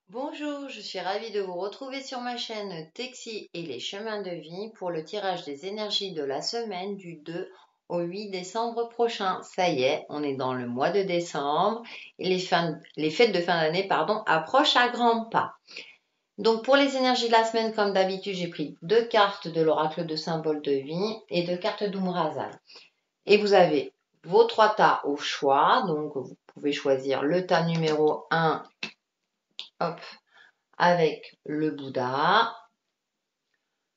Bonjour, je suis ravie de vous retrouver sur ma chaîne Texi et les chemins de vie pour le tirage des énergies de la semaine du 2 au 8 décembre prochain. Ça y est, on est dans le mois de décembre et les fêtes de fin d'année approchent à grands pas. Donc pour les énergies de la semaine, comme d'habitude, j'ai pris deux cartes de l'oracle de symbole de vie et deux cartes d'Umrazal. Et vous avez vos trois tas au choix, donc vous pouvez choisir le tas numéro 1, hop, avec le Bouddha,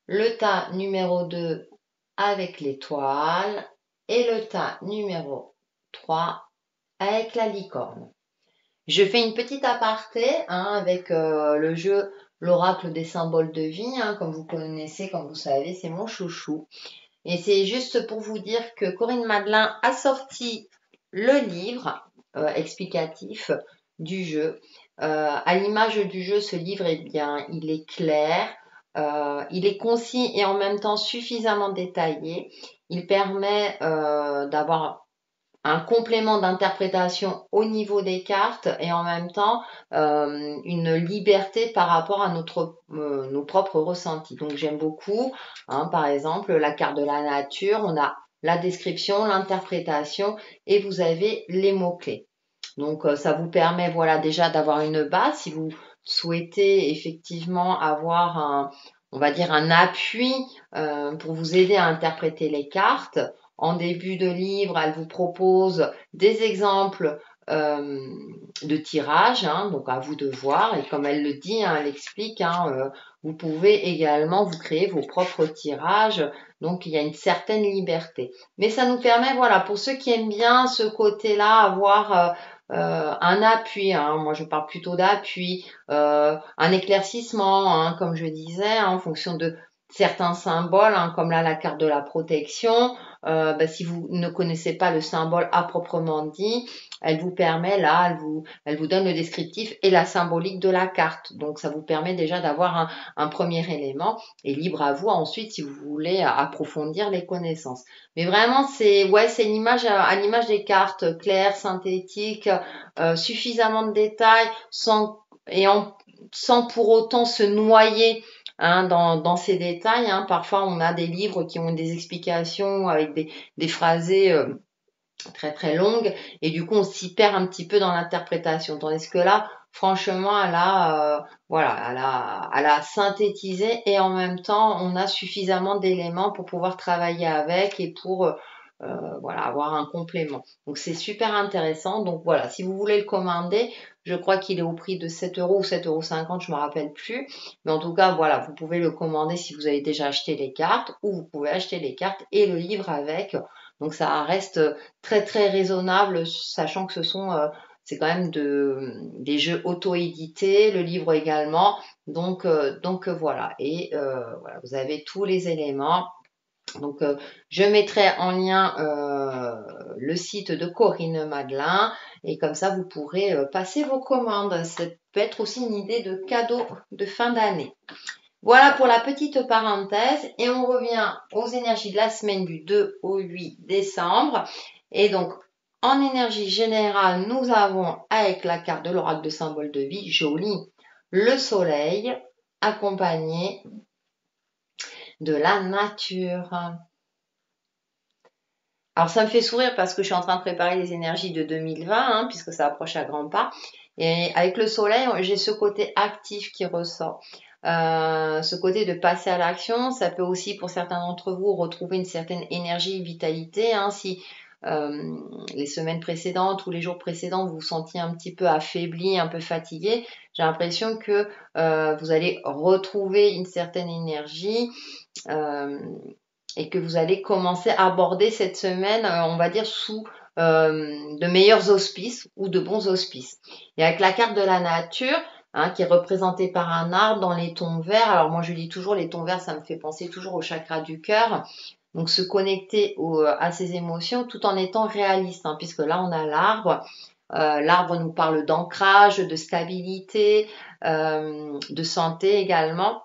le tas numéro 2 avec l'étoile et le tas numéro 3 avec la licorne. Je fais une petite aparté avec le jeu l'oracle des symboles de vie, comme vous connaissez, comme vous savez, c'est mon chouchou. Et c'est juste pour vous dire que Corinne Madelin a sorti le livre explicatif du jeu. À l'image du jeu, ce livre, eh bien, il est clair, il est concis et en même temps suffisamment détaillé. Il permet d'avoir un complément d'interprétation au niveau des cartes et en même temps une liberté par rapport à nos propres ressentis. Donc j'aime beaucoup, par exemple, la carte de la nature, on a la description, l'interprétation et vous avez les mots-clés. Donc ça vous permet voilà déjà d'avoir une base si vous souhaitez effectivement avoir on va dire un appui pour vous aider à interpréter les cartes. En début de livre, elle vous propose des exemples de tirage, donc à vous de voir. Et comme elle le dit, elle explique, vous pouvez également vous créer vos propres tirages. Donc il y a une certaine liberté. Mais ça nous permet, voilà, pour ceux qui aiment bien ce côté-là, avoir un appui, moi je parle plutôt d'appui, un éclaircissement, comme je disais, en fonction de certains symboles, comme là la carte de la protection. Si vous ne connaissez pas le symbole à proprement dit, elle vous permet là, elle vous donne le descriptif et la symbolique de la carte. Donc ça vous permet déjà d'avoir un premier élément et libre à vous ensuite si vous voulez approfondir les connaissances. Mais vraiment c'est l'image à l'image des cartes claires, synthétiques, suffisamment de détails sans pour autant se noyer dans ces détails. Parfois, on a des livres qui ont des explications avec des phrasés très très longues et du coup, on s'y perd un petit peu dans l'interprétation. Tandis que là, franchement, elle a synthétisé et en même temps, on a suffisamment d'éléments pour pouvoir travailler avec et pour avoir un complément. Donc c'est super intéressant. Donc voilà, si vous voulez le commander, je crois qu'il est au prix de 7 euros ou 7,50 €, je me rappelle plus. Mais en tout cas, voilà, vous pouvez le commander si vous avez déjà acheté les cartes ou vous pouvez acheter les cartes et le livre avec. Donc ça reste très très raisonnable, sachant que c'est quand même des jeux auto-édités, le livre également. Donc voilà. Et voilà, vous avez tous les éléments. Donc, je mettrai en lien le site de Corinne Madelin et comme ça, vous pourrez passer vos commandes. Ça peut être aussi une idée de cadeau de fin d'année. Voilà pour la petite parenthèse et on revient aux énergies de la semaine du 2 au 8 décembre. Et donc, en énergie générale, nous avons avec la carte de l'oracle de symbole de vie, jolie, le soleil accompagné de la nature. Alors ça me fait sourire parce que je suis en train de préparer les énergies de 2020, puisque ça approche à grands pas. Et avec le soleil, j'ai ce côté actif qui ressort. Ce côté de passer à l'action, ça peut aussi pour certains d'entre vous retrouver une certaine énergie, vitalité. Si les semaines précédentes ou les jours précédents vous vous sentiez un petit peu affaibli, un peu fatigué, j'ai l'impression que vous allez retrouver une certaine énergie. Et que vous allez commencer à aborder cette semaine, on va dire, sous de meilleurs auspices ou de bons auspices. Et avec la carte de la nature, qui est représentée par un arbre dans les tons verts. Alors moi, je dis toujours, les tons verts, ça me fait penser toujours au chakra du cœur. Donc se connecter à ses émotions tout en étant réaliste, puisque là, on a l'arbre. L'arbre nous parle d'ancrage, de stabilité, de santé également.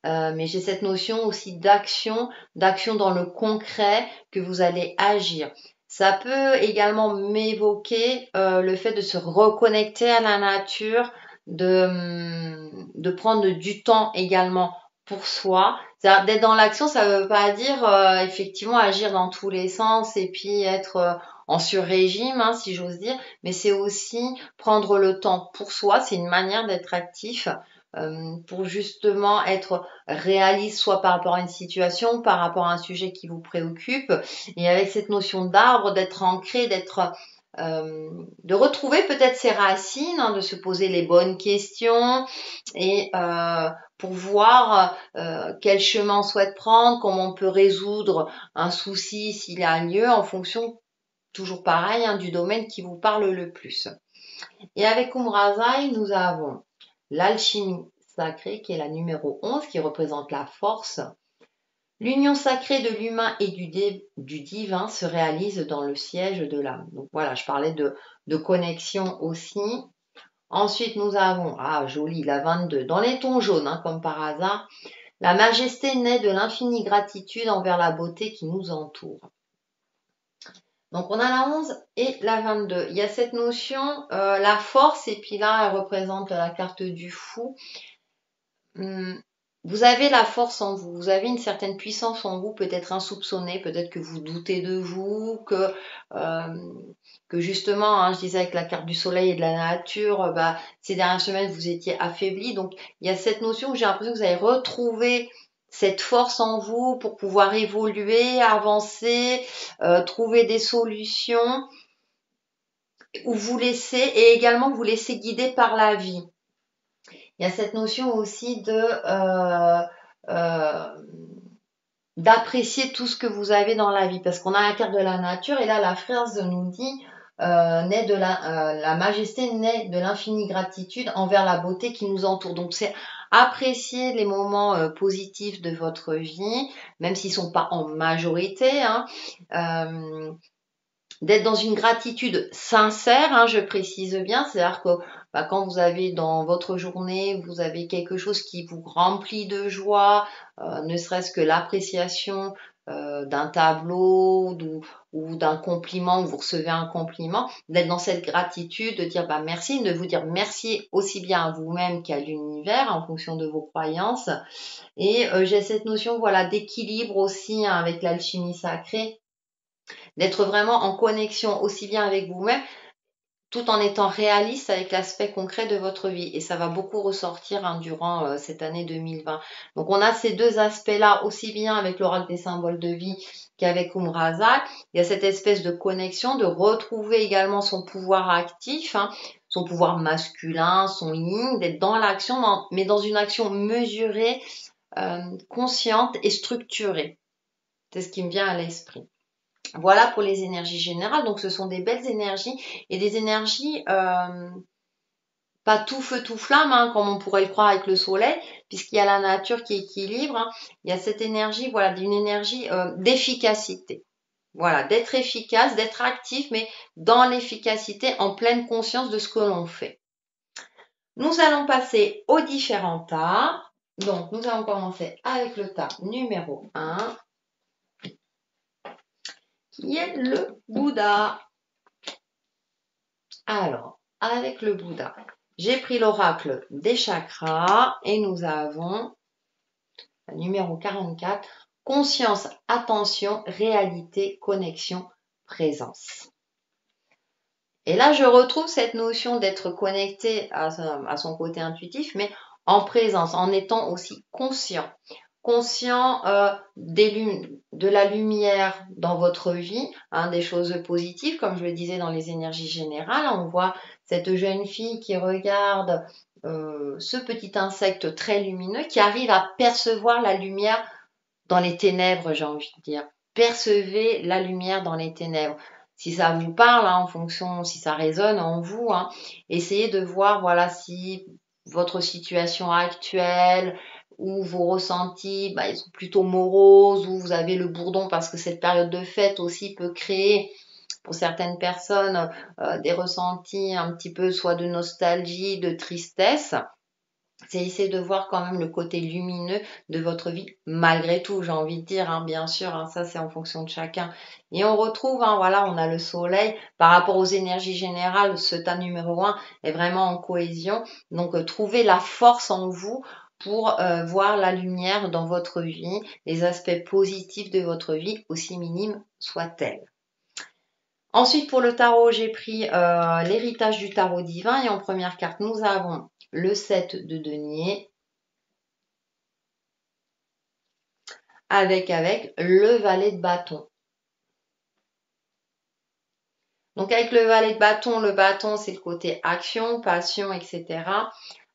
Mais j'ai cette notion aussi d'action dans le concret, que vous allez agir. Ça peut également m'évoquer le fait de se reconnecter à la nature, de prendre du temps également pour soi. D'être dans l'action, ça veut pas dire effectivement agir dans tous les sens et puis être en sur-régime, hein, si j'ose dire, mais c'est aussi prendre le temps pour soi. C'est une manière d'être actif pour justement être réaliste, soit par rapport à une situation, par rapport à un sujet qui vous préoccupe. Et avec cette notion d'arbre, d'être ancré, de retrouver peut-être ses racines, hein, de se poser les bonnes questions et pour voir quel chemin on souhaite prendre, comment on peut résoudre un souci s'il a lieu en fonction, toujours pareil, hein, du domaine qui vous parle le plus. Et avec Umrazai, nous avons l'alchimie sacrée qui est la numéro 11 qui représente la force. L'union sacrée de l'humain et du divin se réalise dans le siège de l'âme. Donc voilà, je parlais de connexion aussi. Ensuite, nous avons, joli, la 22, dans les tons jaunes, hein, comme par hasard, la majesté naît de l'infinie gratitude envers la beauté qui nous entoure. Donc on a la 11 et la 22. Il y a cette notion, la force, et puis là, elle représente la carte du fou. Vous avez la force en vous, vous avez une certaine puissance en vous, peut-être insoupçonnée, peut-être que vous doutez de vous, que justement, hein, je disais avec la carte du soleil et de la nature, ces dernières semaines, vous étiez affaibli. Donc, il y a cette notion où j'ai l'impression que vous avez retrouvé cette force en vous pour pouvoir évoluer, avancer, trouver des solutions, ou vous laisser, et également vous laisser guider par la vie. Il y a cette notion aussi d'apprécier tout ce que vous avez dans la vie, parce qu'on a la carte de la nature et là la phrase nous dit naît de la majesté naît de l'infinie gratitude envers la beauté qui nous entoure. Donc c'est apprécier les moments positifs de votre vie, même s'ils sont pas en majorité, hein, d'être dans une gratitude sincère, hein, je précise bien, c'est-à-dire que quand vous avez dans votre journée, vous avez quelque chose qui vous remplit de joie, ne serait-ce que l'appréciation d'un tableau ou d'un compliment, vous recevez un compliment, d'être dans cette gratitude, de dire merci, de vous dire merci aussi bien à vous-même qu'à l'univers en fonction de vos croyances. Et j'ai cette notion d'équilibre aussi, hein, avec l'alchimie sacrée, d'être vraiment en connexion aussi bien avec vous-même, tout en étant réaliste avec l'aspect concret de votre vie. Et ça va beaucoup ressortir, hein, durant cette année 2020. Donc on a ces deux aspects-là, aussi bien avec l'oracle des symboles de vie qu'avec Umrazak. Il y a cette espèce de connexion, de retrouver également son pouvoir actif, hein, son pouvoir masculin, son yin, d'être dans l'action, mais dans une action mesurée, consciente et structurée. C'est ce qui me vient à l'esprit. Voilà pour les énergies générales. Donc ce sont des belles énergies et des énergies pas tout feu tout flamme, hein, comme on pourrait le croire avec le soleil, puisqu'il y a la nature qui équilibre, hein. Il y a cette énergie, d'une énergie d'efficacité. Voilà, d'être efficace, d'être actif, mais dans l'efficacité, en pleine conscience de ce que l'on fait. Nous allons passer aux différents tas. Donc nous allons commencer avec le tas numéro 1. Qui est le Bouddha. Alors, avec le Bouddha, j'ai pris l'oracle des chakras et nous avons le numéro 44, conscience, attention, réalité, connexion, présence. Et là, je retrouve cette notion d'être connecté à son côté intuitif, mais en présence, en étant aussi conscient. Conscient de la lumière dans votre vie, hein, des choses positives, comme je le disais dans les énergies générales. On voit cette jeune fille qui regarde ce petit insecte très lumineux qui arrive à percevoir la lumière dans les ténèbres, j'ai envie de dire. Percevez la lumière dans les ténèbres. Si ça vous parle, hein, en fonction, si ça résonne en vous, hein, essayez de voir si votre situation actuelle ou vos ressentis, ils sont plutôt moroses, ou vous avez le bourdon parce que cette période de fête aussi peut créer pour certaines personnes des ressentis un petit peu soit de nostalgie, de tristesse. c'est essayer de voir quand même le côté lumineux de votre vie, malgré tout, j'ai envie de dire, hein, bien sûr, hein, ça c'est en fonction de chacun. Et on retrouve, hein, voilà, on a le soleil, par rapport aux énergies générales, ce tas numéro 1 est vraiment en cohésion, donc trouvez la force en vous pour voir la lumière dans votre vie, les aspects positifs de votre vie, aussi minimes soient-elles. Ensuite, pour le tarot, j'ai pris l'héritage du tarot divin et en première carte, nous avons le 7 de denier avec le valet de bâton. Donc avec le valet de bâton, le bâton c'est le côté action, passion, etc.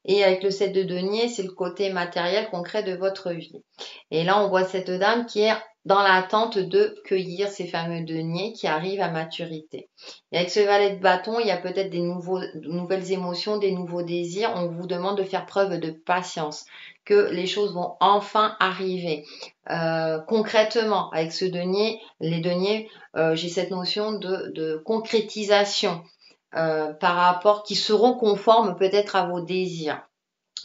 Et avec le 7 de denier, c'est le côté matériel, concret de votre vie. Et là, on voit cette dame qui est dans l'attente de cueillir ces fameux deniers qui arrivent à maturité. Et avec ce valet de bâton, il y a peut-être de nouvelles émotions, des nouveaux désirs. On vous demande de faire preuve de patience, que les choses vont enfin arriver. Concrètement, avec ce denier, les deniers, j'ai cette notion de concrétisation. Par rapport qui seront conformes peut-être à vos désirs.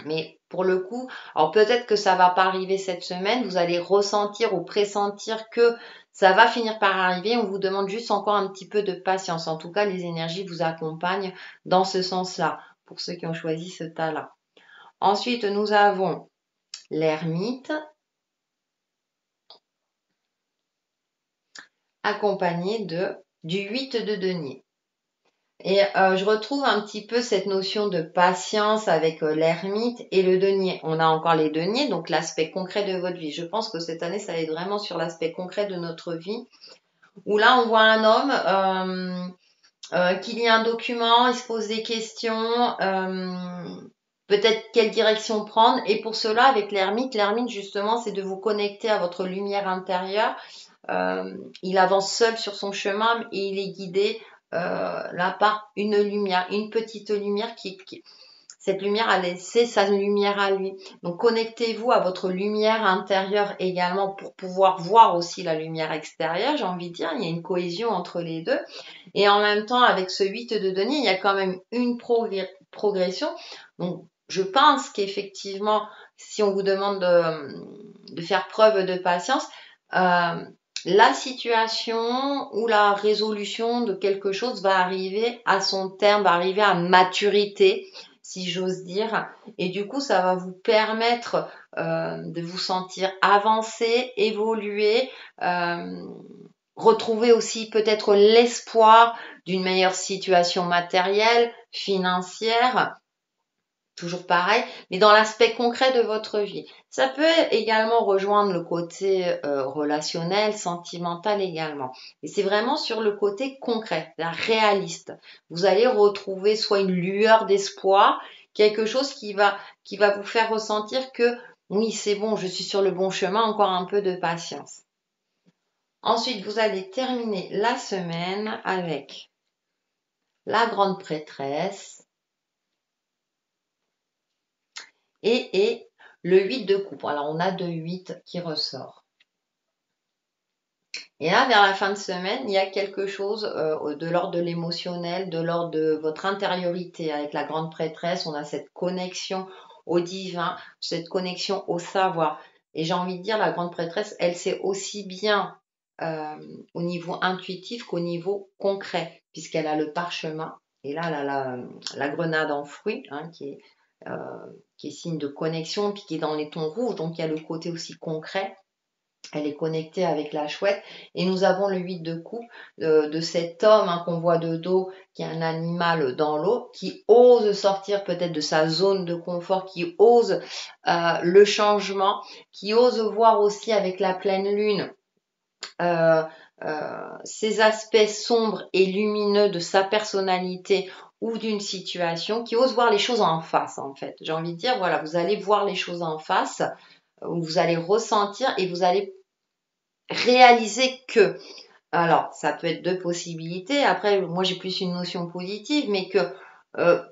Mais pour le coup, alors peut-être que ça va pas arriver cette semaine, vous allez ressentir ou pressentir que ça va finir par arriver. On vous demande juste encore un petit peu de patience. En tout cas, les énergies vous accompagnent dans ce sens-là, pour ceux qui ont choisi ce tas-là. Ensuite, nous avons l'ermite, accompagné du 8 de denier. Et je retrouve un petit peu cette notion de patience avec l'ermite et le denier. On a encore les deniers, donc l'aspect concret de votre vie. Je pense que cette année, ça va être vraiment sur l'aspect concret de notre vie, où là, on voit un homme qui lit un document, il se pose des questions, peut-être quelle direction prendre. Et pour cela, avec l'ermite justement, c'est de vous connecter à votre lumière intérieure. Il avance seul sur son chemin et il est guidé là par une lumière, une petite lumière cette lumière a laissé sa lumière à lui. Donc connectez-vous à votre lumière intérieure également pour pouvoir voir aussi la lumière extérieure, j'ai envie de dire, il y a une cohésion entre les deux. Et en même temps, avec ce 8 de denier, il y a quand même une progression. Donc je pense qu'effectivement, si on vous demande de faire preuve de patience, la situation ou la résolution de quelque chose va arriver à son terme, va arriver à maturité, si j'ose dire. Et du coup, ça va vous permettre de vous sentir avancer, évoluer, retrouver aussi peut-être l'espoir d'une meilleure situation matérielle, financière, toujours pareil, mais dans l'aspect concret de votre vie. Ça peut également rejoindre le côté relationnel, sentimental également. Et c'est vraiment sur le côté concret, la réaliste. Vous allez retrouver soit une lueur d'espoir, quelque chose qui va vous faire ressentir que oui, c'est bon, je suis sur le bon chemin, encore un peu de patience. Ensuite, vous allez terminer la semaine avec la grande prêtresse, et le 8 de coupe. Alors, on a 2-8 qui ressort. Et là, vers la fin de semaine, il y a quelque chose de l'ordre de l'émotionnel, de l'ordre de votre intériorité. Avec la grande prêtresse, on a cette connexion au divin, cette connexion au savoir. Et j'ai envie de dire, la grande prêtresse, elle sait aussi bien au niveau intuitif qu'au niveau concret, puisqu'elle a le parchemin. Et là, elle a la grenade en fruits, hein, qui est signe de connexion, puis qui est dans les tons rouges, donc il y a le côté aussi concret. Elle est connectée avec la chouette. Et nous avons le 8 de coupe de cet homme hein, qu'on voit de dos, qui est un animal dans l'eau, qui ose sortir peut-être de sa zone de confort, qui ose le changement, qui ose voir aussi avec la pleine lune ces aspects sombres et lumineux de sa personnalité ou d'une situation, qui ose voir les choses en face en fait. J'ai envie de dire, voilà, vous allez voir les choses en face, vous allez ressentir et vous allez réaliser que, alors ça peut être deux possibilités, après moi j'ai plus une notion positive, mais que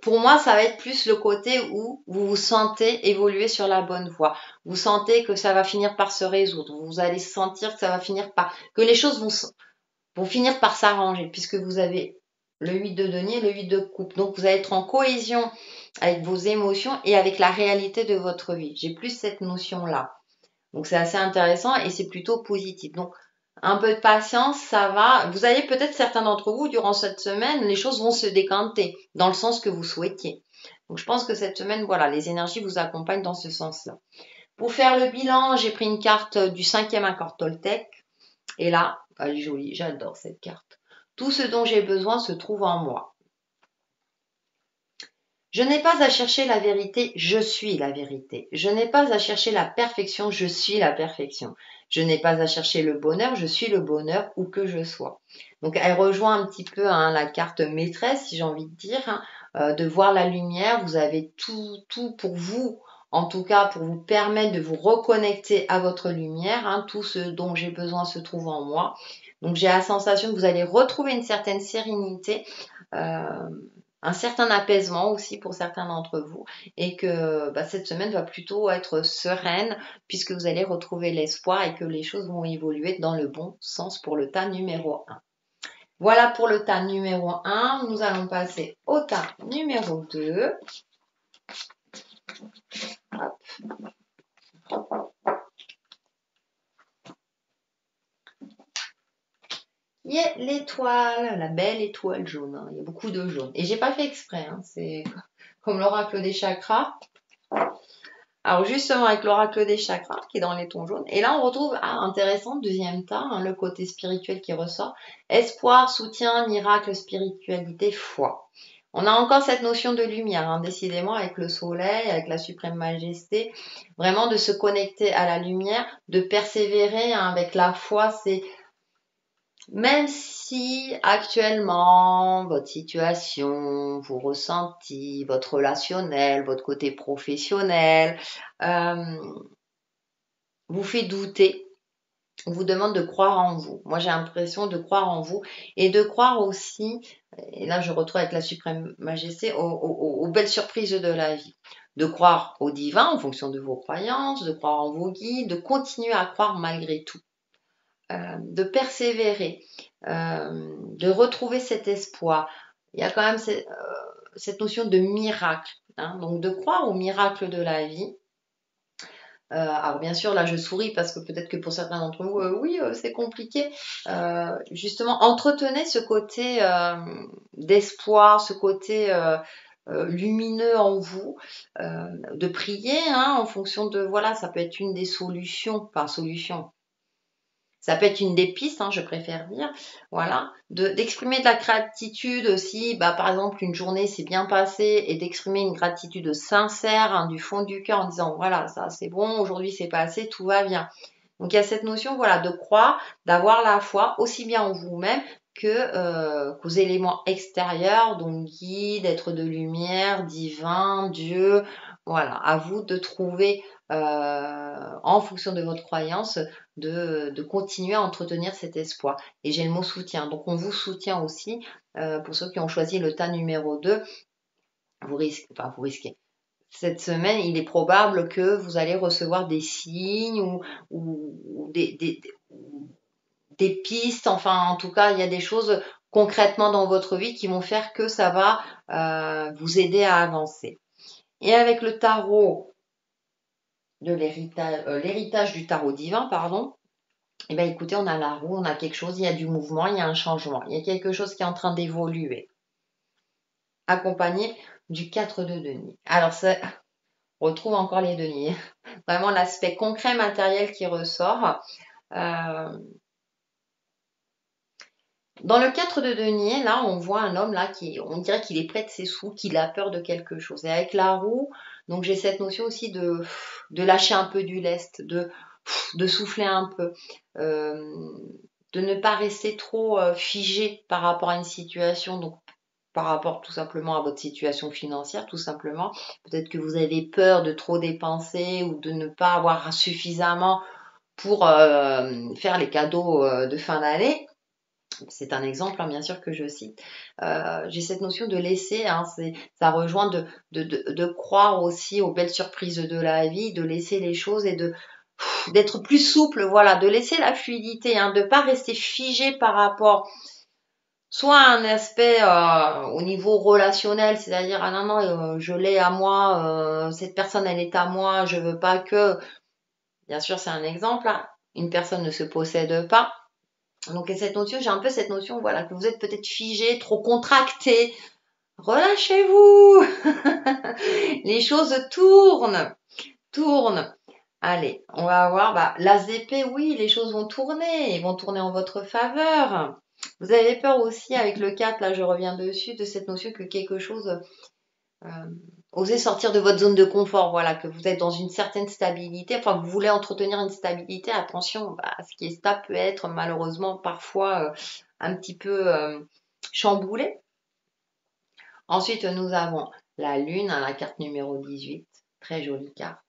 pour moi, ça va être plus le côté où vous vous sentez évoluer sur la bonne voie. Vous sentez que ça va finir par se résoudre. Vous allez sentir que ça va finir par, que les choses vont finir par s'arranger, puisque vous avez le 8 de denier et le 8 de coupe. Donc, vous allez être en cohésion avec vos émotions et avec la réalité de votre vie. J'ai plus cette notion-là. Donc c'est assez intéressant et c'est plutôt positif. Donc un peu de patience, ça va. Vous allez peut-être certains d'entre vous, durant cette semaine, les choses vont se décanter dans le sens que vous souhaitiez. Donc je pense que cette semaine, voilà, les énergies vous accompagnent dans ce sens-là. Pour faire le bilan, j'ai pris une carte du 5e accord Toltec. Et là, elle est jolie, j'adore cette carte. Tout ce dont j'ai besoin se trouve en moi. Je n'ai pas à chercher la vérité, je suis la vérité. Je n'ai pas à chercher la perfection, je suis la perfection. Je n'ai pas à chercher le bonheur, je suis le bonheur où que je sois. Donc elle rejoint un petit peu la carte maîtresse, si j'ai envie de dire, de voir la lumière. Vous avez tout pour vous, en tout cas pour vous permettre de vous reconnecter à votre lumière. Tout ce dont j'ai besoin se trouve en moi. Donc j'ai la sensation que vous allez retrouver une certaine sérénité. Un certain apaisement aussi pour certains d'entre vous et que cette semaine va plutôt être sereine puisque vous allez retrouver l'espoir et que les choses vont évoluer dans le bon sens pour le tas numéro 1. Voilà pour le tas numéro 1. Nous allons passer au tas numéro 2. Hop. Il y a l'étoile, la belle étoile jaune. Il y a beaucoup de jaune. Et j'ai pas fait exprès. C'est comme l'oracle des chakras. Alors justement avec l'oracle des chakras qui est dans les tons jaunes. Et là on retrouve, intéressant, deuxième tas, le côté spirituel qui ressort. Espoir, soutien, miracle, spiritualité, foi. On a encore cette notion de lumière, décidément avec le soleil, avec la suprême majesté. Vraiment de se connecter à la lumière, de persévérer avec la foi, c'est... Même si actuellement, votre situation, vos ressentis, votre relationnel, votre côté professionnel, vous fait douter, vous demande de croire en vous. Moi, j'ai l'impression de croire en vous et de croire aussi, et là je retrouve avec la suprême majesté, aux belles surprises de la vie. De croire au divin en fonction de vos croyances, de croire en vos guides, de continuer à croire malgré tout. De persévérer, de retrouver cet espoir. Il y a quand même cette notion de miracle, donc de croire au miracle de la vie. Alors bien sûr, là je souris parce que peut-être que pour certains d'entre vous, oui, c'est compliqué. Justement, entretenez ce côté d'espoir, ce côté lumineux en vous, de prier en fonction de, voilà, ça peut être une des solutions, pas solution. Ça peut être une des pistes, je préfère dire, voilà, d'exprimer de la gratitude aussi, par exemple une journée s'est bien passée et d'exprimer une gratitude sincère du fond du cœur en disant voilà, ça c'est bon, aujourd'hui c'est passé, tout va bien. Donc il y a cette notion, voilà, de croire, d'avoir la foi aussi bien en vous-même qu'aux éléments extérieurs, donc guide, être de lumière, divin, Dieu, voilà, à vous de trouver en fonction de votre croyance, de continuer à entretenir cet espoir. Et j'ai le mot soutien. Donc on vous soutient aussi. Pour ceux qui ont choisi le tas numéro 2, vous risquez. Cette semaine, il est probable que vous allez recevoir des signes ou des pistes. Enfin, en tout cas, il y a des choses concrètement dans votre vie qui vont faire que ça va vous aider à avancer. Et avec le tarot de l'héritage du tarot divin, pardon, eh bien écoutez, on a la roue, on a quelque chose, il y a du mouvement, il y a un changement, il y a quelque chose qui est en train d'évoluer, accompagné du 4 de denier. Alors on retrouve encore les deniers, vraiment l'aspect concret matériel qui ressort. Dans le 4 de denier, là, on voit un homme là on dirait qu'il est près de ses sous, qu'il a peur de quelque chose. Et avec la roue, donc j'ai cette notion aussi de lâcher un peu du lest, de souffler un peu, de ne pas rester trop figé par rapport à une situation, donc par rapport tout simplement à votre situation financière, tout simplement. Peut-être que vous avez peur de trop dépenser ou de ne pas avoir suffisamment pour faire les cadeaux de fin d'année. C'est un exemple, bien sûr, que je cite. J'ai cette notion de laisser, ça rejoint de croire aussi aux belles surprises de la vie, de laisser les choses et d'être plus souple, voilà, de laisser la fluidité, de ne pas rester figé par rapport soit un aspect au niveau relationnel, c'est-à-dire ah non non je l'ai à moi, cette personne elle est à moi, je veux pas que, bien sûr c'est un exemple, hein, une personne ne se possède pas. Donc cette notion, j'ai un peu cette notion, voilà, que vous êtes peut-être figé, trop contracté. Relâchez-vous. Les choses tournent. Allez, on va voir. Bah, l'as d'épée, oui, les choses vont tourner. Ils vont tourner en votre faveur. Vous avez peur aussi avec le 4, là je reviens dessus, de cette notion que quelque chose, euh, osez sortir de votre zone de confort, voilà, que vous êtes dans une certaine stabilité, enfin que vous voulez entretenir une stabilité. Attention, bah, ce qui est stable peut être malheureusement parfois un petit peu chamboulé. Ensuite, nous avons la Lune, hein, la carte numéro 18, très jolie carte.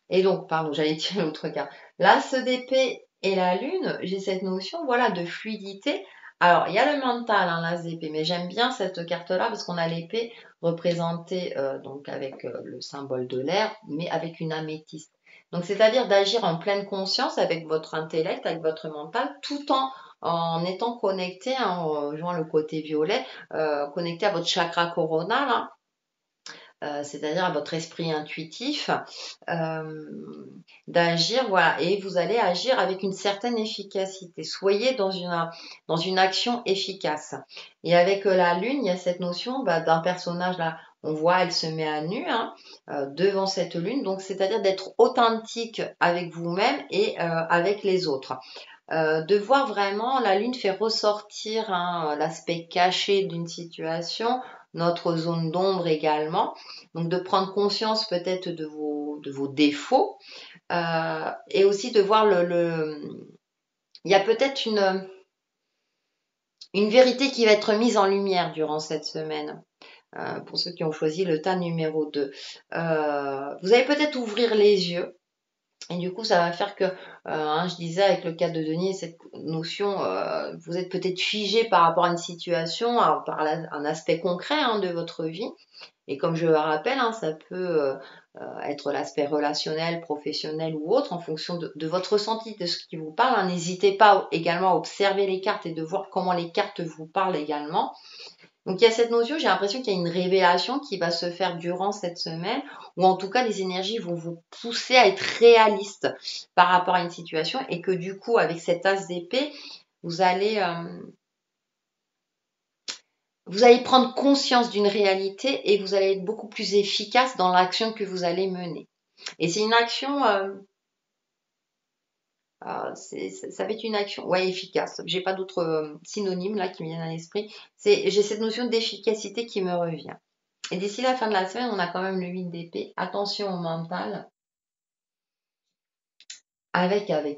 Et donc, pardon, j'allais tirer l'autre carte. L'As d'épée et la Lune, j'ai cette notion, voilà, de fluidité. Alors, il y a le mental, hein, l'As d'épée, mais j'aime bien cette carte-là parce qu'on a l'épée représentée donc avec le symbole de l'air, mais avec une améthyste. Donc, c'est-à-dire d'agir en pleine conscience avec votre intellect, avec votre mental, tout en étant connecté, hein, en jouant le côté violet, connecté à votre chakra coronal, hein, c'est-à-dire à votre esprit intuitif, euh, d'agir, voilà, et vous allez agir avec une certaine efficacité. Soyez dans une action efficace. Et avec la lune, il y a cette notion d'un personnage là. On voit, elle se met à nu hein, devant cette lune, donc c'est-à-dire d'être authentique avec vous-même et avec les autres. De voir vraiment, la lune fait ressortir hein, l'aspect caché d'une situation, notre zone d'ombre également. Donc de prendre conscience peut-être de vos défauts et aussi de voir il y a peut-être une vérité qui va être mise en lumière durant cette semaine. Pour ceux qui ont choisi le tas numéro 2. Vous allez peut-être ouvrir les yeux. Et du coup, ça va faire que, hein, je disais avec le cas de Denis, cette notion, vous êtes peut-être figé par rapport à une situation, par un aspect concret hein, de votre vie. Et comme je le rappelle, hein, ça peut être l'aspect relationnel, professionnel ou autre, en fonction de votre ressenti, de ce qui vous parle. Hein. N'hésitez pas également à observer les cartes et de voir comment les cartes vous parlent également. Donc il y a cette notion, j'ai l'impression qu'il y a une révélation qui va se faire durant cette semaine, ou en tout cas les énergies vont vous pousser à être réaliste par rapport à une situation, et que du coup avec cet as d'épée, vous allez prendre conscience d'une réalité et vous allez être beaucoup plus efficace dans l'action que vous allez mener. Et c'est une action, ça va être une action, ouais, efficace. J'ai pas d'autres synonymes là qui me viennent à l'esprit. J'ai cette notion d'efficacité qui me revient. Et d'ici la fin de la semaine, on a quand même le 8 d'épée. Attention au mental. Avec le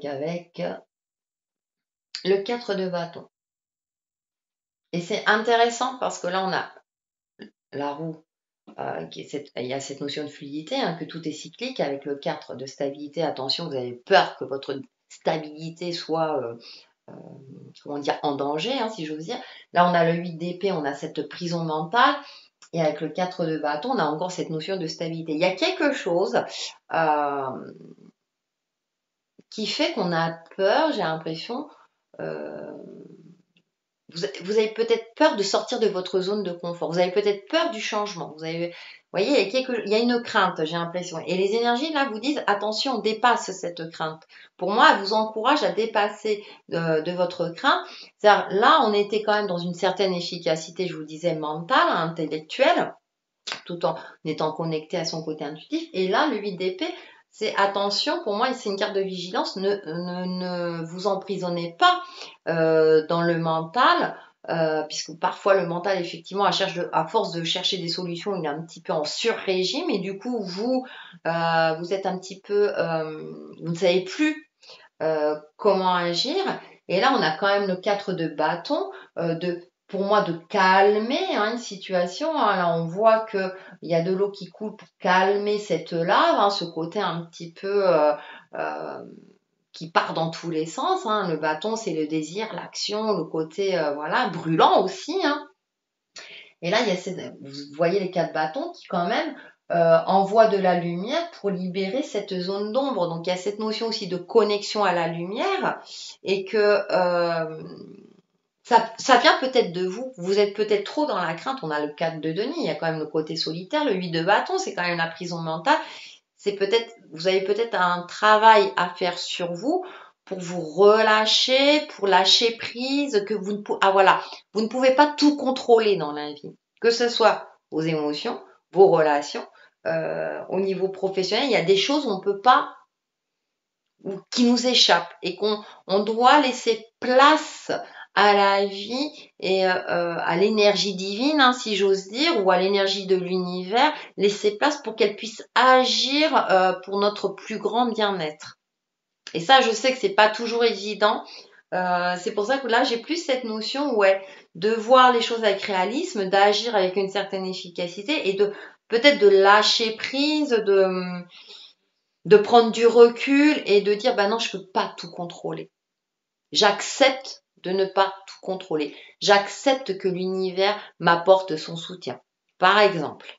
4 de bâton. Et c'est intéressant parce que là, on a la roue. Il y a cette notion de fluidité, hein, que tout est cyclique. Avec le 4 de stabilité, attention, vous avez peur que votre stabilité soit comment dire, en danger, hein, si j'ose dire. Là, on a le 8 d'épée, on a cette prison mentale. Et avec le 4 de bâton, on a encore cette notion de stabilité. Il y a quelque chose qui fait qu'on a peur, j'ai l'impression. euh, vous avez peut-être peur de sortir de votre zone de confort. Vous avez peut-être peur du changement. Vous voyez, il y a une crainte, j'ai l'impression. Et les énergies, là, vous disent, attention, dépasse cette crainte. Pour moi, elle vous encourage à dépasser de votre crainte. C'est-à-dire, là, on était quand même dans une certaine efficacité, je vous disais, mentale, intellectuelle, tout en étant connecté à son côté intuitif. Et là, le 8 d'épée, c'est attention, pour moi, c'est une carte de vigilance, ne vous emprisonnez pas dans le mental, puisque parfois le mental, effectivement, à force de chercher des solutions, il est un petit peu en sur-régime, et du coup, vous êtes un petit peu, vous ne savez plus comment agir. Et là, on a quand même le 4 de bâton, pour moi, de calmer hein, une situation. Hein. Là, on voit qu'il y a de l'eau qui coule pour calmer cette lave, hein, ce côté un petit peu qui part dans tous les sens. Hein. Le bâton, c'est le désir, l'action, le côté voilà brûlant aussi. Hein. Et là, vous voyez les 4 bâtons qui quand même envoie de la lumière pour libérer cette zone d'ombre. Donc il y a cette notion aussi de connexion à la lumière et que ça vient peut-être de vous. Vous êtes peut-être trop dans la crainte. On a le 4 de Denis, il y a quand même le côté solitaire, le 8 de bâton, c'est quand même la prison mentale. C'est peut-être, vous avez peut-être un travail à faire sur vous pour vous relâcher, pour lâcher prise, que vous ne pouvez, voilà, vous ne pouvez pas tout contrôler dans la vie. Que ce soit vos émotions, vos relations, au niveau professionnel, il y a des choses où on peut pas, qui nous échappent et qu'on doit laisser place à la vie et à l'énergie divine, hein, si j'ose dire, ou à l'énergie de l'univers, laisser place pour qu'elle puisse agir pour notre plus grand bien-être. Et ça, je sais que c'est pas toujours évident. C'est pour ça que là, j'ai plus cette notion, ouais, de voir les choses avec réalisme, d'agir avec une certaine efficacité et de peut-être de lâcher prise, de prendre du recul et de dire, bah non, je peux pas tout contrôler. J'accepte de ne pas tout contrôler. J'accepte que l'univers m'apporte son soutien. Par exemple.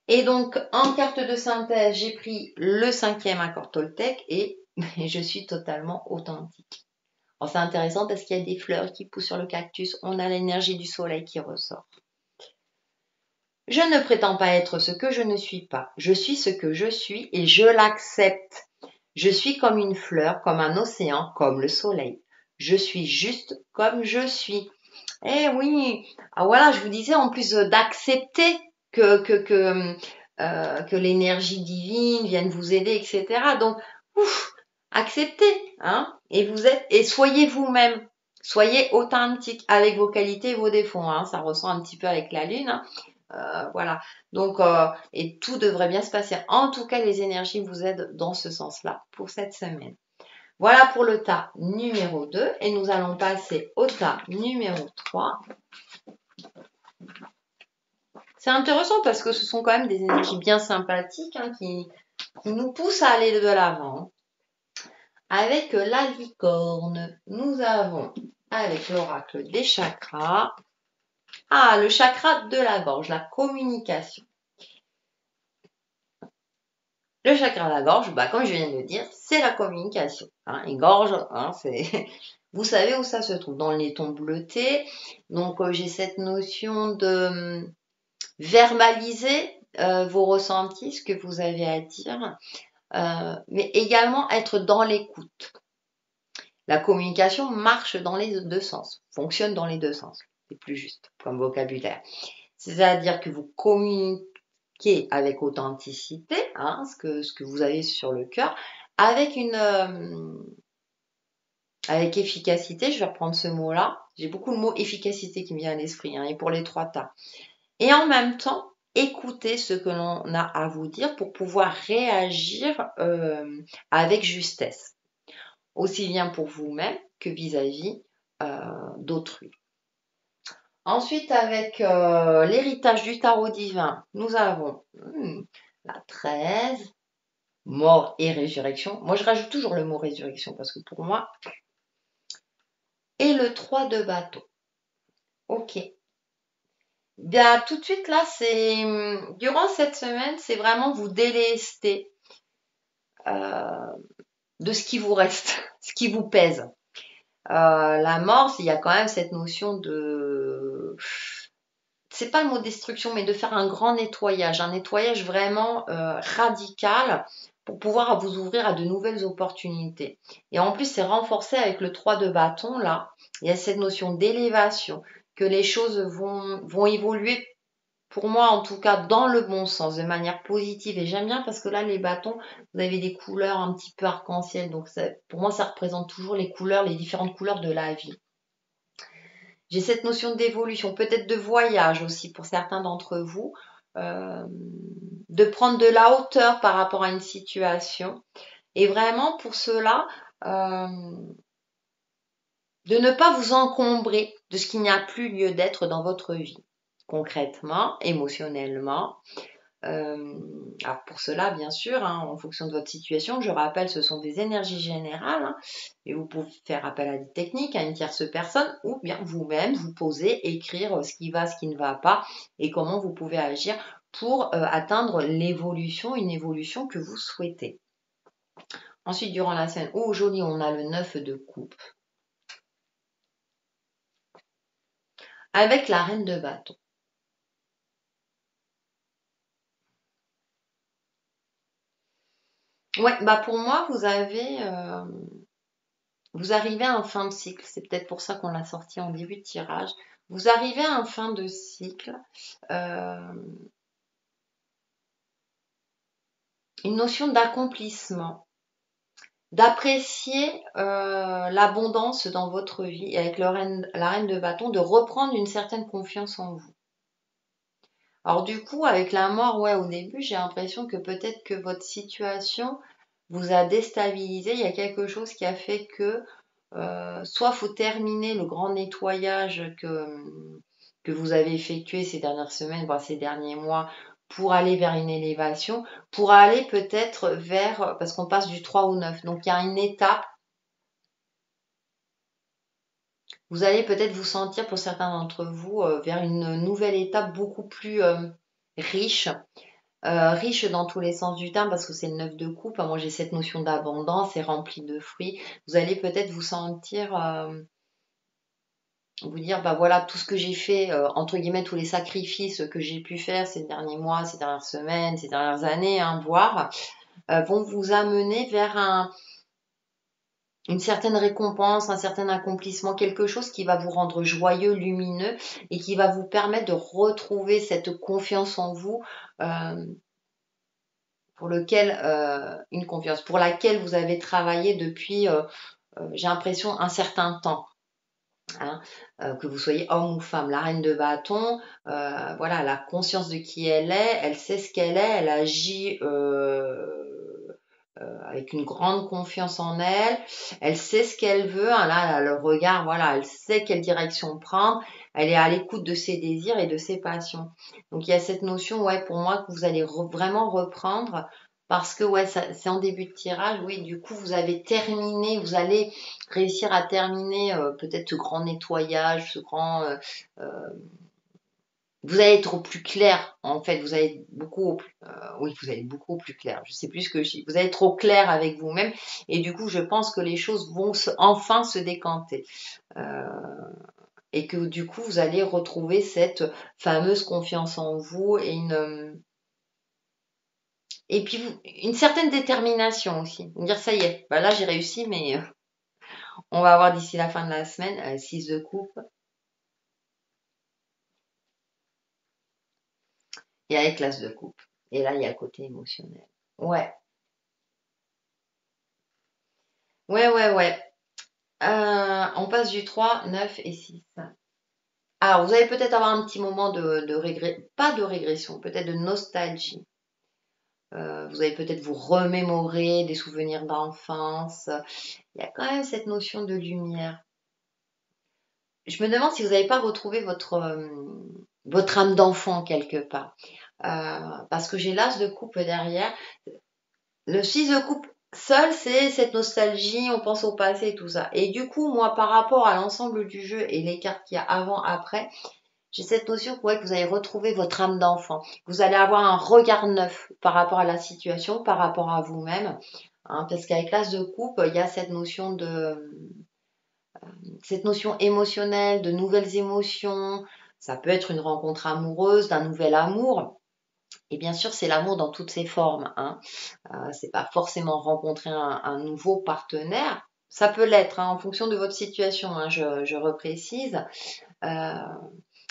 Et donc, en carte de synthèse, j'ai pris le 5e accord Toltec et je suis totalement authentique. Alors, c'est intéressant parce qu'il y a des fleurs qui poussent sur le cactus. On a l'énergie du soleil qui ressort. Je ne prétends pas être ce que je ne suis pas. Je suis ce que je suis et je l'accepte. Je suis comme une fleur, comme un océan, comme le soleil. Je suis juste comme je suis. Eh oui, ah voilà, je vous disais en plus d'accepter que l'énergie divine vienne vous aider, etc. Donc, acceptez, hein, et soyez vous-même. Soyez authentique avec vos qualités et vos défauts, hein. Ça ressent un petit peu avec la lune, hein. Voilà. Donc, et tout devrait bien se passer. En tout cas, les énergies vous aident dans ce sens-là pour cette semaine. Voilà pour le tas numéro 2 et nous allons passer au tas numéro 3. C'est intéressant parce que ce sont quand même des énergies bien sympathiques, hein, qui nous poussent à aller de l'avant. Avec la licorne, nous avons avec l'oracle des chakras, le chakra de la gorge, la communication. Le chakra de la gorge, comme je viens de le dire, c'est la communication. Hein, et gorge, hein, vous savez où ça se trouve, dans les tons bleutés. Donc j'ai cette notion de verbaliser vos ressentis, ce que vous avez à dire, mais également être dans l'écoute. La communication marche dans les deux sens, fonctionne dans les deux sens, c'est plus juste comme vocabulaire. C'est-à-dire que vous communiquez avec authenticité, hein, ce que vous avez sur le cœur, avec avec efficacité, je vais reprendre ce mot-là. J'ai beaucoup le mot efficacité qui me vient à l'esprit, hein, et pour les 3 tas. Et en même temps, écoutez ce que l'on a à vous dire pour pouvoir réagir avec justesse, aussi bien pour vous-même que vis-à-vis d'autrui. Ensuite, avec l'héritage du tarot divin, nous avons la 13, mort et résurrection. Moi, je rajoute toujours le mot résurrection parce que pour moi, et le 3 de bâton. Ok. Bien, tout de suite, là, durant cette semaine, c'est vraiment vous délester de ce qui vous reste, ce qui vous pèse. La mort, il y a quand même cette notion de... C'est pas le mot destruction, mais de faire un grand nettoyage, un nettoyage vraiment radical pour pouvoir vous ouvrir à de nouvelles opportunités. Et en plus, c'est renforcé avec le 3 de bâton, là. Il y a cette notion d'élévation, que les choses vont évoluer, pour moi en tout cas, dans le bon sens, de manière positive. Et j'aime bien parce que là, les bâtons, vous avez des couleurs un petit peu arc-en-ciel. Donc pour moi, ça représente toujours les couleurs, les différentes couleurs de la vie. J'ai cette notion d'évolution, peut-être de voyage aussi pour certains d'entre vous, de prendre de la hauteur par rapport à une situation. Et vraiment, pour cela, de ne pas vous encombrer de ce qui n'y a plus lieu d'être dans votre vie, concrètement, émotionnellement. Alors pour cela, bien sûr, hein, en fonction de votre situation, je rappelle, ce sont des énergies générales, hein, et vous pouvez faire appel à des techniques, à une tierce personne, ou bien vous-même, vous poser, écrire ce qui va, ce qui ne va pas, et comment vous pouvez agir pour atteindre l'évolution, une évolution que vous souhaitez. Ensuite, durant la semaine, oh joli, on a le 9 de coupe. Avec la reine de bâton. Ouais, bah pour moi, vous arrivez à un fin de cycle. C'est peut-être pour ça qu'on l'a sorti en début de tirage. Vous arrivez à un fin de cycle. Une notion d'accomplissement, d'apprécier l'abondance dans votre vie et avec la reine de bâton, de reprendre une certaine confiance en vous. Alors du coup, avec la mort, ouais, au début, j'ai l'impression que peut-être que votre situation vous a déstabilisé. Il y a quelque chose qui a fait que soit faut terminer le grand nettoyage que vous avez effectué ces dernières semaines, voire ces derniers mois, pour aller vers une élévation, pour aller peut-être vers, parce qu'on passe du 3 au 9, donc il y a une étape, vous allez peut-être vous sentir pour certains d'entre vous vers une nouvelle étape beaucoup plus riche, riche dans tous les sens du terme parce que c'est le 9 de coupe. Moi j'ai cette notion d'abondance, c'est rempli de fruits. Vous allez peut-être vous sentir, vous dire, bah voilà, tout ce que j'ai fait, entre guillemets, tous les sacrifices que j'ai pu faire ces derniers mois, ces dernières semaines, ces dernières années, hein, voire, vont vous amener vers une certaine récompense, un certain accomplissement, quelque chose qui va vous rendre joyeux, lumineux et qui va vous permettre de retrouver cette confiance en vous. Une confiance pour laquelle vous avez travaillé depuis, j'ai l'impression, un certain temps. Hein, que vous soyez homme ou femme, la reine de bâton, voilà, elle a conscience de qui elle est, elle sait ce qu'elle est, elle agit avec une grande confiance en elle, elle sait ce qu'elle veut, hein, là, elle a le regard, voilà, elle sait quelle direction prendre, elle est à l'écoute de ses désirs et de ses passions. Donc il y a cette notion, ouais, pour moi, que vous allez vraiment reprendre, parce que ouais, c'est en début de tirage, oui, du coup, vous avez terminé, vous allez réussir à terminer peut-être ce grand nettoyage, vous allez être au plus clair, en fait, vous allez oui, vous allez beaucoup plus clair. Je sais plus ce que je dis. Vous allez être au clair avec vous-même, et du coup, je pense que les choses vont enfin se décanter, et que du coup, vous allez retrouver cette fameuse confiance en vous et puis une certaine détermination aussi. Vous dire ça y est, bah là j'ai réussi, mais on va avoir d'ici la fin de la semaine 6 de coupe. Et avec l'as de coupe. Et là, il y a le côté émotionnel. Ouais, ouais. On passe du 3, 9 et 6. Alors, vous allez peut-être avoir un petit moment pas de régression, peut-être de nostalgie. Vous allez peut-être vous remémorer des souvenirs d'enfance. Il y a quand même cette notion de lumière. Je me demande si vous n'avez pas retrouvé votre âme d'enfant quelque part. Parce que j'ai l'as de coupe derrière. Le 6 de coupe seul, c'est cette nostalgie, on pense au passé et tout ça. Et du coup, moi, par rapport à l'ensemble du jeu et les cartes qu'il y a avant, après, j'ai cette notion que vous allez retrouver votre âme d'enfant. Vous allez avoir un regard neuf par rapport à la situation, par rapport à vous-même. Hein, parce qu'avec l'as de coupe, il y a cette notion émotionnelle, de nouvelles émotions. Ça peut être une rencontre amoureuse, d'un nouvel amour. Et bien sûr, c'est l'amour dans toutes ses formes. Hein. C'est pas forcément rencontrer un nouveau partenaire. Ça peut l'être en fonction de votre situation, hein, je reprécise.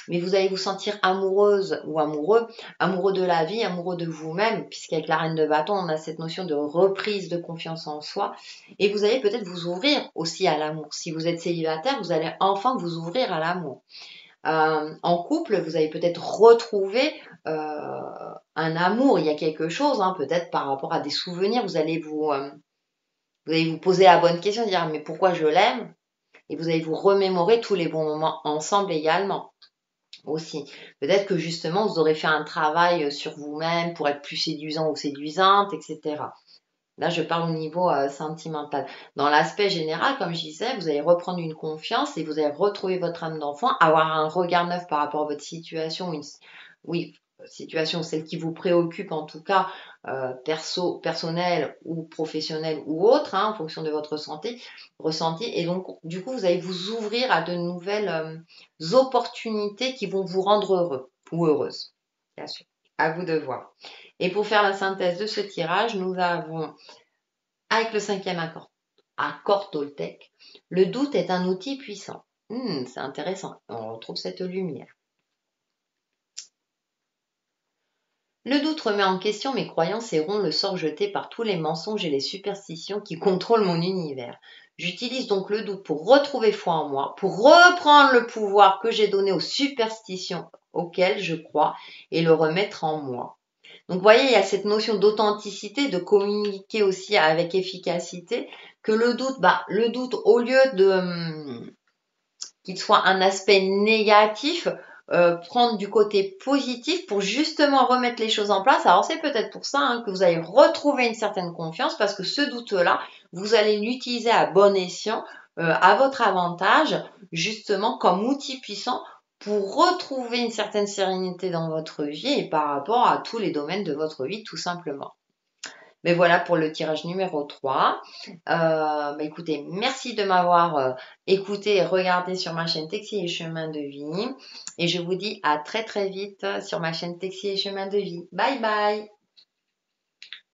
Mais vous allez vous sentir amoureuse ou amoureux de la vie, amoureux de vous-même, puisqu'avec la reine de bâton, on a cette notion de reprise de confiance en soi. Et vous allez peut-être vous ouvrir aussi à l'amour. Si vous êtes célibataire, vous allez enfin vous ouvrir à l'amour. En couple, vous allez peut-être retrouver un amour. Il y a quelque chose, hein, peut-être par rapport à des souvenirs. Vous allez vous poser la bonne question, dire mais pourquoi je l'aime? Et vous allez vous remémorer tous les bons moments ensemble également. aussi. Peut-être que justement, vous aurez fait un travail sur vous-même pour être plus séduisant ou séduisante, etc. Là, je parle au niveau sentimental. Dans l'aspect général, comme je disais, vous allez reprendre une confiance et vous allez retrouver votre âme d'enfant, avoir un regard neuf par rapport à votre situation, oui, situation, celle qui vous préoccupe en tout cas, personnelle ou professionnelle ou autre, hein, en fonction de votre santé, ressenti. Et donc, du coup, vous allez vous ouvrir à de nouvelles opportunités qui vont vous rendre heureux ou heureuse. Bien sûr. À vous de voir. Et pour faire la synthèse de ce tirage, nous avons avec le cinquième accord Toltec, le doute est un outil puissant. C'est intéressant, on retrouve cette lumière. Le doute remet en question mes croyances et rompt le sort jeté par tous les mensonges et les superstitions qui contrôlent mon univers. J'utilise donc le doute pour retrouver foi en moi, pour reprendre le pouvoir que j'ai donné aux superstitions auxquelles je crois et le remettre en moi. Donc, vous voyez, il y a cette notion d'authenticité, de communiquer aussi avec efficacité, que le doute, au lieu de qu'il soit un aspect négatif, prendre du côté positif pour justement remettre les choses en place. Alors, c'est peut-être pour ça que vous allez retrouver une certaine confiance, parce que ce doute-là, vous allez l'utiliser à bon escient, à votre avantage, justement comme outil puissant pour retrouver une certaine sérénité dans votre vie et par rapport à tous les domaines de votre vie, tout simplement. Mais voilà pour le tirage numéro 3. Écoutez, merci de m'avoir écouté et regardé sur ma chaîne Texi et Chemin de Vie. Et je vous dis à très très vite sur ma chaîne Texi et Chemin de Vie. Bye bye!